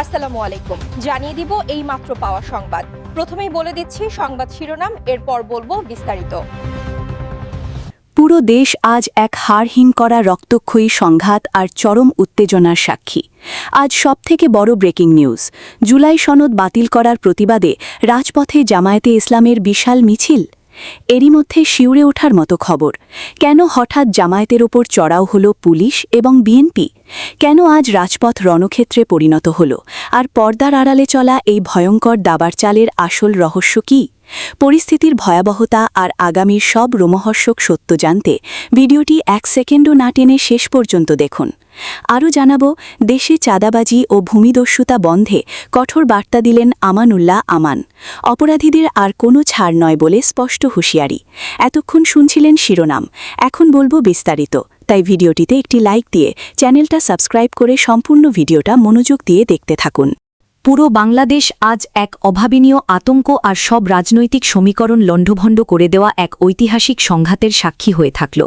আসসালামু আলাইকুম। জানিয়ে দিব এই মাত্র পাওয়া সংবাদ। প্রথমেই বলে দিচ্ছি সংবাদ শিরোনাম, এরপর বলবো বিস্তারিত। পুরো দেশ আজ এক হাড়হিম করা রক্তক্ষয়ী সংঘাত আর চরম উত্তেজনার সাক্ষী। আজ সবথেকে বড় ব্রেকিং নিউজ, জুলাই সনদ বাতিল করার প্রতিবাদে রাজপথে জামায়াতে ইসলামের বিশাল মিছিল। এরই মধ্যে শিউরে ওঠার মতো খবর, কেন হঠাৎ জামায়াতের ওপর চড়াও হল পুলিশ এবং বিএনপি? কেন আজ রাজপথ রণক্ষেত্রে পরিণত হল? আর পর্দার আড়ালে চলা এই ভয়ঙ্কর দাবার চালের আসল রহস্য কী? পরিস্থিতির ভয়াবহতা আর আগামীর সব রোমহর্ষক সত্য জানতে ভিডিওটি 1 সেকেন্ডও না টেনে শেষ পর্যন্ত দেখুন। আরও জানাবো, দেশে চাঁদাবাজি ও ভূমিদস্যুতা বন্ধে কঠোর বার্তা দিলেন আমানুল্লাহ আমান। অপরাধীদের আর কোনো ছাড় নয় বলে স্পষ্ট হুঁশিয়ারি। এতক্ষণ শুনছিলেন শিরোনাম, এখন বলবো বিস্তারিত। তাই ভিডিওটিতে একটি লাইক দিয়ে চ্যানেলটা সাবস্ক্রাইব করে সম্পূর্ণ ভিডিওটা মনোযোগ দিয়ে দেখতে থাকুন। পুরো বাংলাদেশ আজ এক অভাবনীয় আতঙ্ক আর সব রাজনৈতিক সমীকরণ লণ্ডভণ্ড করে দেওয়া এক ঐতিহাসিক সংঘাতের সাক্ষী হয়ে থাকল।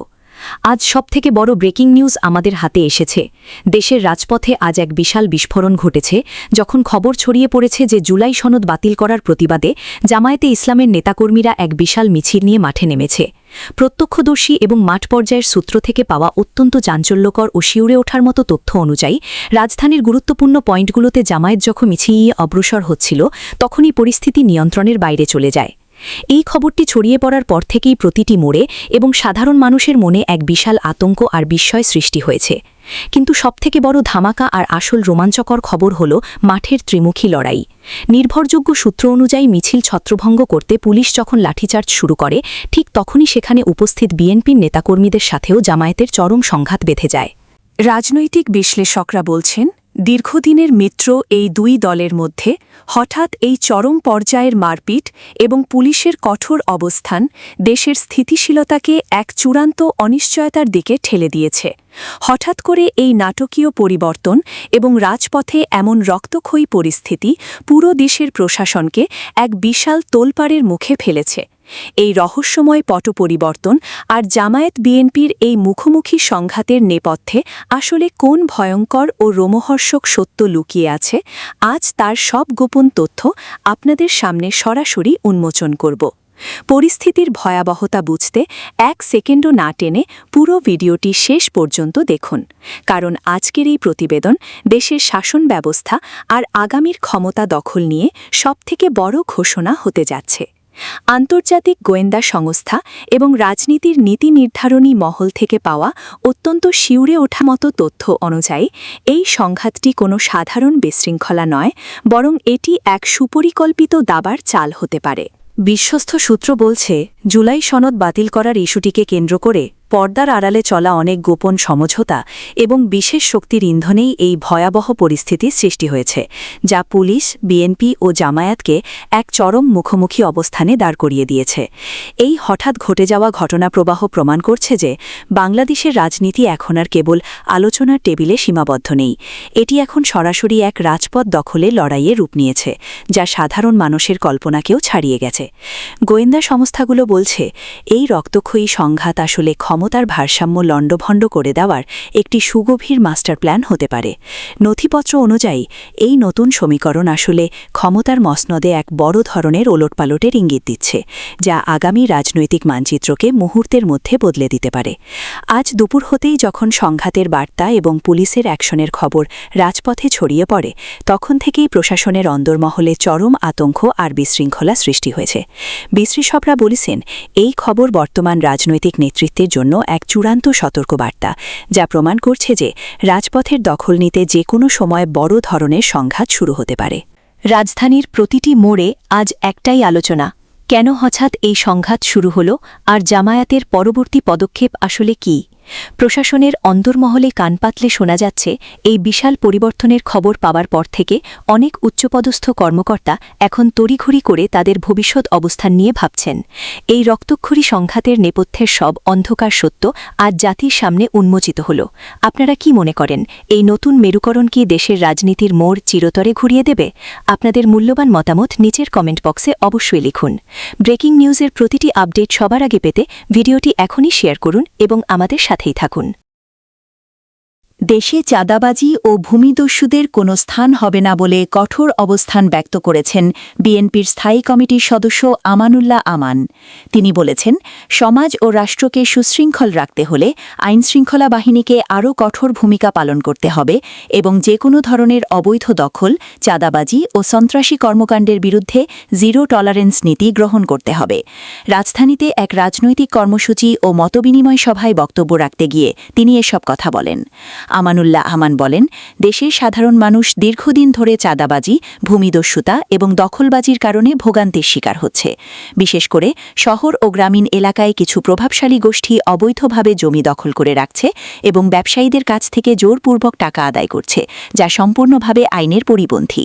আজ সবথেকে বড় ব্রেকিং নিউজ আমাদের হাতে এসেছে। দেশের রাজপথে আজ এক বিশাল বিস্ফোরণ ঘটেছে, যখন খবর ছড়িয়ে পড়েছে যে জুলাই সনদ বাতিল করার প্রতিবাদে জামায়াতে ইসলামের নেতাকর্মীরা এক বিশাল মিছিল নিয়ে মাঠে নেমেছে। প্রত্যক্ষদর্শী এবং মাঠ পর্যায়ের সূত্র থেকে পাওয়া অত্যন্ত চাঞ্চল্যকর ও শিউরে ওঠার মতো তথ্য অনুযায়ী, রাজধানীর গুরুত্বপূর্ণ পয়েন্টগুলোতে জামায়াত যখন মিছিয়ে অগ্রসর হচ্ছিল, তখনই পরিস্থিতি নিয়ন্ত্রণের বাইরে চলে যায়। এই খবরটি ছড়িয়ে পড়ার পর থেকেই প্রতিটি মোড়ে এবং সাধারণ মানুষের মনে এক বিশাল আতঙ্ক আর বিস্ময় সৃষ্টি হয়েছে। কিন্তু সবথেকে বড় ধামাকা আর আসল রোমাঞ্চকর খবর হল মাঠের ত্রিমুখী লড়াই। নির্ভরযোগ্য সূত্র অনুযায়ী মিছিল ছত্রভঙ্গ করতে পুলিশ যখন লাঠিচার্জ শুরু করে, ঠিক তখনই সেখানে উপস্থিত বিএনপির নেতাকর্মীদের সাথেও জামায়াতের চরম সংঘাত বেঁধে যায়। রাজনৈতিক বিশ্লেষকরা বলছেন, দীর্ঘদিনের মিত্র এই দুই দলের মধ্যে হঠাৎ এই চরম পর্যায়ের মারপিট এবং পুলিশের কঠোর অবস্থান দেশের স্থিতিশীলতাকে এক চূড়ান্ত অনিশ্চয়তার দিকে ঠেলে দিয়েছে। হঠাৎ করে এই নাটকীয় পরিবর্তন এবং রাজপথে এমন রক্তক্ষয়ী পরিস্থিতি পুরো দেশের প্রশাসনকে এক বিশাল তোলপাড়ের মুখে ফেলেছে। এই রহস্যময় পট পরিবর্তন আর জামায়াত বিএনপির এই মুখোমুখি সংঘাতের নেপথ্যে আসলে কোন ভয়ঙ্কর ও রোমহর্ষক সত্য লুকিয়ে আছে, আজ তার সব গোপন তথ্য আপনাদের সামনে সরাসরি উন্মোচন করব। পরিস্থিতির ভয়াবহতা বুঝতে 1 সেকেন্ডও না টেনে পুরো ভিডিওটি শেষ পর্যন্ত দেখুন, কারণ আজকের এই প্রতিবেদন দেশের শাসন ব্যবস্থা আর আগামীর ক্ষমতা দখল নিয়ে সবথেকে বড় ঘোষণা হতে যাচ্ছে। আন্তর্জাতিক গোয়েন্দা সংস্থা এবং রাজনীতির নীতি নির্ধারণী মহল থেকে পাওয়া অত্যন্ত শিউরে ওঠা মতো তথ্য অনুযায়ী, এই সংঘাতটি কোনো সাধারণ বিশৃঙ্খলা নয়, বরং এটি এক সুপরিকল্পিত দাবার চাল হতে পারে। বিশ্বস্ত সূত্র বলছে, জুলাই সনদ বাতিল করার ইস্যুটিকে কেন্দ্র করে পর্দার আড়ালে চলা অনেক গোপন সমঝোতা এবং বিশেষ শক্তির ইন্ধনেই এই ভয়াবহ পরিস্থিতির সৃষ্টি হয়েছে, যা পুলিশ, বিএনপি ও জামায়াতকে এক চরম মুখোমুখি অবস্থানে দাঁড় করিয়ে দিয়েছে। এই হঠাৎ ঘটে যাওয়া ঘটনাপ্রবাহ প্রমাণ করছে যে বাংলাদেশের রাজনীতি এখন আর কেবল আলোচনার টেবিলে সীমাবদ্ধ নেই, এটি এখন সরাসরি এক রাজপথ দখলে লড়াইয়ে রূপ নিয়েছে, যা সাধারণ মানুষের কল্পনাকেও ছাড়িয়ে গেছে। গোয়েন্দা সংস্থাগুলো বলছে, এই রক্তক্ষয়ী সংঘাত আসলে ক্ষমতার ভারসাম্য লণ্ডভণ্ড করে দেওয়ার একটি সুগভীর মাস্টার প্ল্যান হতে পারে। নথিপত্র অনুযায়ী এই নতুন সমীকরণ আসলে ক্ষমতার মসনদে এক বড় ধরনের ওলটপালটের ইঙ্গিত দিচ্ছে, যা আগামী রাজনৈতিক মানচিত্রকে মুহূর্তের মধ্যে বদলে দিতে পারে। আজ দুপুর হতেই যখন সংঘাতের বার্তা এবং পুলিশের অ্যাকশনের খবর রাজপথে ছড়িয়ে পড়ে, তখন থেকেই প্রশাসনের অন্দরমহলে চরম আতঙ্ক আর বিশৃঙ্খলা সৃষ্টি হয়েছে। বিশ্লেষকরা বলেছেন, এই খবর বর্তমান রাজনৈতিক নেতৃত্বের জন্য এক চূড়ান্ত সতর্কবার্তা, যা প্রমাণ করছে যে রাজপথের দখল নিতে যে কোনো সময় বড় ধরনের সংঘাত শুরু হতে পারে। রাজধানীর প্রতিটি মোড়ে আজ একটাই আলোচনা, কেন হঠাৎ এই সংঘাত শুরু হল আর জামায়াতের পরবর্তী পদক্ষেপ আসলে কী? প্রশাসনের অন্দরমহলে কান পাতলে শোনা যাচ্ছে, এই বিশাল পরিবর্তনের খবর পাওয়ার পর থেকে অনেক উচ্চপদস্থ কর্মকর্তা এখন তড়িঘড়ি করে তাদের ভবিষ্যৎ অবস্থান নিয়ে ভাবছেন। এই রক্তক্ষয়ী সংঘাতের নেপথ্যের সব অন্ধকার সত্য আজ জাতির সামনে উন্মোচিত হল। আপনারা কি মনে করেন, এই নতুন মেরুকরণ কি দেশের রাজনীতির মোড় চিরতরে ঘুরিয়ে দেবে? আপনাদের মূল্যবান মতামত নিচের কমেন্ট বক্সে অবশ্যই লিখুন। ব্রেকিং নিউজের প্রতিটি আপডেট সবার আগে পেতে ভিডিওটি এখনই শেয়ার করুন এবং আমাদের সাথেই থাকুন। দেশে চাঁদাবাজি ও ভূমিদস্যুদের কোনো স্থান হবে না বলে কঠোর অবস্থান ব্যক্ত করেছেন বিএনপির স্থায়ী কমিটির সদস্য আমানুল্লাহ আমান। তিনি বলেছেন, সমাজ ও রাষ্ট্রকে সুশৃঙ্খল রাখতে হলে আইনশৃঙ্খলা বাহিনীকে আরও কঠোর ভূমিকা পালন করতে হবে এবং যে কোনো ধরনের অবৈধ দখল, চাঁদাবাজি ও সন্ত্রাসী কর্মকাণ্ডের বিরুদ্ধে জিরো টলারেন্স নীতি গ্রহণ করতে হবে। রাজধানীতে এক রাজনৈতিক কর্মসূচি ও মতবিনিময় সভায় বক্তব্য রাখতে গিয়ে তিনি এসব কথা বলেন। আমানুল্লাহ আমান বলেন, দেশের সাধারণ মানুষ দীর্ঘদিন ধরে চাঁদাবাজি, ভূমিদস্যুতা এবং দখলবাজির কারণে ভোগান্তির শিকার হচ্ছে। বিশেষ করে শহর ও গ্রামীণ এলাকায় কিছু প্রভাবশালী গোষ্ঠী অবৈধভাবে জমি দখল করে রাখছে এবং ব্যবসায়ীদের কাছ থেকে জোরপূর্বক টাকা আদায় করছে, যা সম্পূর্ণভাবে আইনের পরিপন্থী।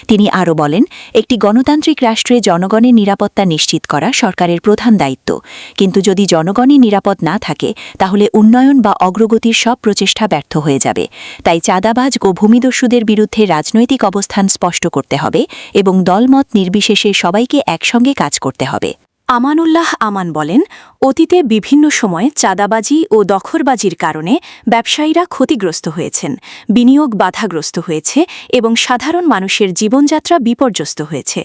তিনি আরও বলেন, একটি গণতান্ত্রিক রাষ্ট্রে জনগণের নিরাপত্তা নিশ্চিত করা সরকারের প্রধান দায়িত্ব, কিন্তু যদি জনগণই নিরাপদ না থাকে তাহলে উন্নয়ন বা অগ্রগতির সব প্রচেষ্টা ব্যর্থ হয়ে যাবে। তাই চাঁদাবাজ ও ভূমিদস্যুদের বিরুদ্ধে রাজনৈতিক অবস্থান স্পষ্ট করতে হবে এবং দলমত নির্বিশেষে সবাইকে একসঙ্গে কাজ করতে হবে। আমানুল্লাহ আমান বলেন, অতীতে বিভিন্ন সময়ে চাঁদাবাজি ও দখলবাজির কারণে ব্যবসায়ীরা ক্ষতিগ্রস্ত হয়েছেন, বিনিয়োগ বাধাগ্রস্ত হয়েছে এবং সাধারণ মানুষের জীবনযাত্রা বিপর্যস্ত হয়েছে।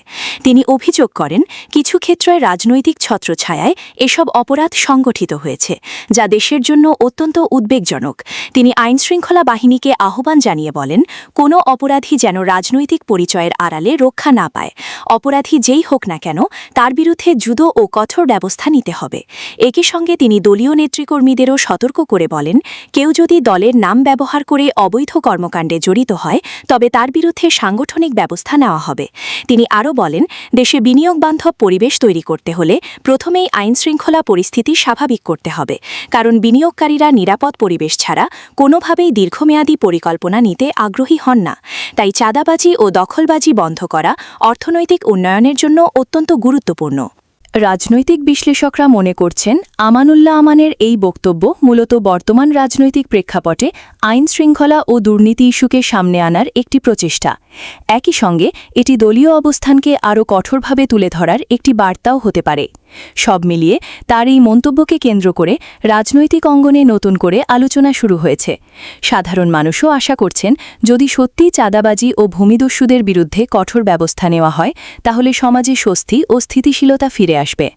তিনি অভিযোগ করেন, কিছু ক্ষেত্রে রাজনৈতিক ছত্রছায়ায় এসব অপরাধ সংগঠিত হয়েছে, যা দেশের জন্য অত্যন্ত উদ্বেগজনক। তিনি আইনশৃঙ্খলা বাহিনীকে আহ্বান জানিয়ে বলেন, কোনো অপরাধী যেন রাজনৈতিক পরিচয়ের আড়ালে রক্ষা না পায়। অপরাধী যেই হোক না কেন, তার বিরুদ্ধে জুদো ও কঠোর ব্যবস্থা নিতে হবে। একই সঙ্গে তিনি দলীয় নেতৃকর্মীদেরও সতর্ক করে বলেন, কেউ যদি দলের নাম ব্যবহার করে অবৈধ কর্মকাণ্ডে জড়িত হয় তবে তার বিরুদ্ধে সাংগঠনিক ব্যবস্থা নেওয়া হবে। তিনি আরও বলেন, দেশে বিনিয়োগবান্ধব পরিবেশ তৈরি করতে হলে প্রথমেই আইনশৃঙ্খলা পরিস্থিতি স্বাভাবিক করতে হবে, কারণ বিনিয়োগকারীরা নিরাপদ পরিবেশ ছাড়া কোনোভাবেই দীর্ঘমেয়াদী পরিকল্পনা নিতে আগ্রহী হন না। তাই চাঁদাবাজি ও দখলবাজি বন্ধ করা অর্থনৈতিক উন্নয়নের জন্য অত্যন্ত গুরুত্বপূর্ণ। রাজনৈতিক বিশ্লেষকরা মনে করছেন, আমানুল্লাহ আমানের এই বক্তব্য মূলত বর্তমান রাজনৈতিক প্রেক্ষাপটে আইন শৃঙ্খলা ও দুর্নীতি ইস্যুকে সামনে আনার একটি প্রচেষ্টা। একই সঙ্গে এটি দলীয় অবস্থানকে আরও কঠোরভাবে তুলে ধরার একটি বার্তাও হতে পারে। সব মিলিয়ে তার এই মন্তব্যকে কেন্দ্র করে রাজনৈতিক অঙ্গনে নতুন করে আলোচনা শুরু হয়েছে। সাধারণ মানুষও আশা করছেন, যদি সত্যি চাঁদাবাজি ও ভূমিদস্যুদের বিরুদ্ধে কঠোর ব্যবস্থা নেওয়া হয় তাহলে সমাজে স্বস্তি ও স্থিতিশীলতা ফিরে আসবে।